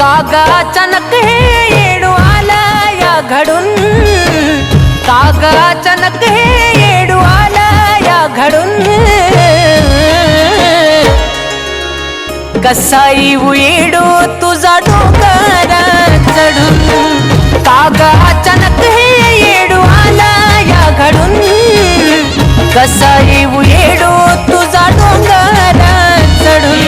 कागा अचानक हे येडू आला या घडून, कागा अचानक हे येडू आला या घडून. कसा येऊ येडू तुझा डोंगर चढून, कागा अचानक हे येडू आला या घडून. कसा येऊ येडू तुझा डोंगर चढून.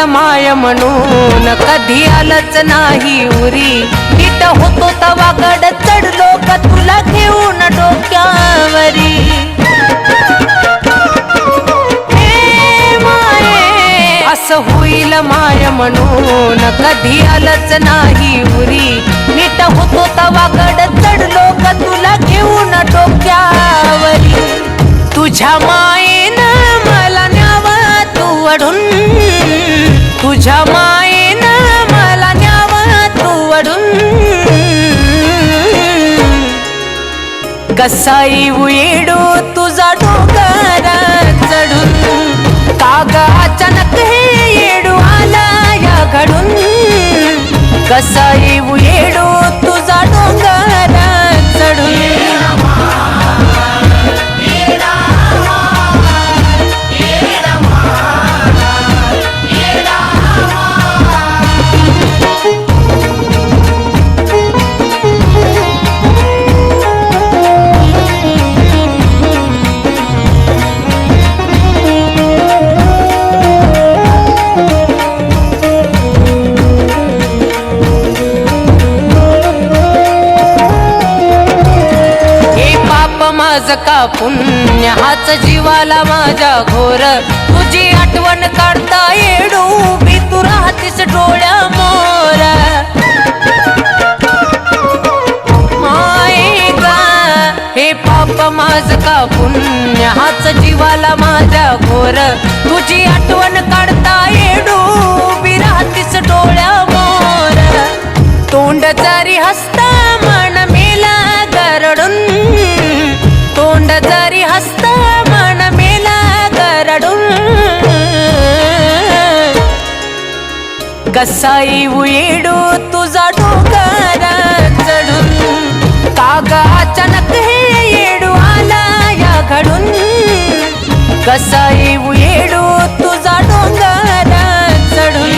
माय म्हणून कधी आलंच नाही उरी, नीट होतो तवा गड चढलो का तुला घेऊन डोक्यावरी. हे माये असं होईल माय म्हणून कधी आलंच नाही उरी, नीट होतो तवा गड चढलो का तुला घेऊन डोक्यावरी. तुझ्या मायेनं मला न्यावा तू अडून, तुझ्या मायेनं मला न्यावा तू अडून. कसा येऊ येडू तुझा डोंगर चढून, कागा अचानक हे येडू आला या घडून. कसा येऊ येडू तुझा डोंगर चढून. माझं का पुण्य हाच जीवाला माझ्या घोर, तुझी आठवण काढता येडू मी तू राहतीस डोळ्या मोर. माये गा हे पाप माझं का पुण्य हाच जीवाला माझ्या घोर, तुझी आठवण काढता येडू मी राहतीस डोळ्या मोर. तोंड जरी हसता मन मेला गरडून, तोंड जरी हसता मन मेला गरडून. कसा येऊ येडू तुझा डोंगर चढून, कागा अचानक हे येडू आला या घडून. कसा येऊ येडू तुझा डोंगर चढून.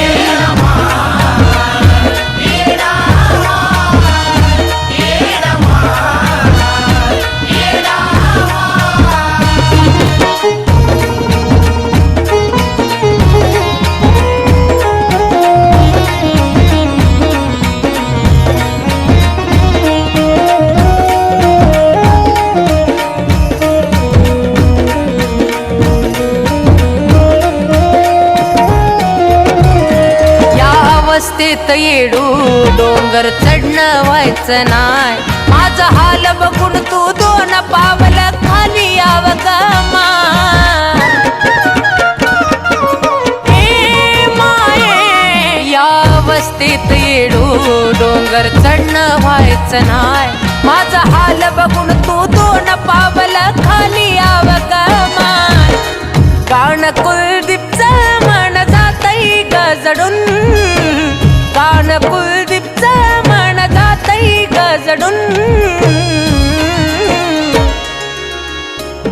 अवस्थेत येडू डोंगर चढणं व्हायचं नाय, माझा हाल बघून तू दोन पावल खाली याव गमा. हे माये या अवस्थेत येडू डोंगर चढणं व्हायचं नाय, माझा हाल बघून तू दोन पावल खाली याव गमा. कान कुलदीपचं मन जातई गजडून, कान कुलदीपचं मन जातई गजडून.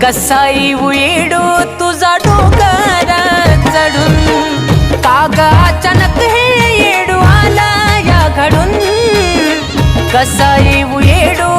कसा येऊ येडू तुझा डोंगर चढून, कागा अचानक हे येडू आला या घडून. कसा येऊ येडू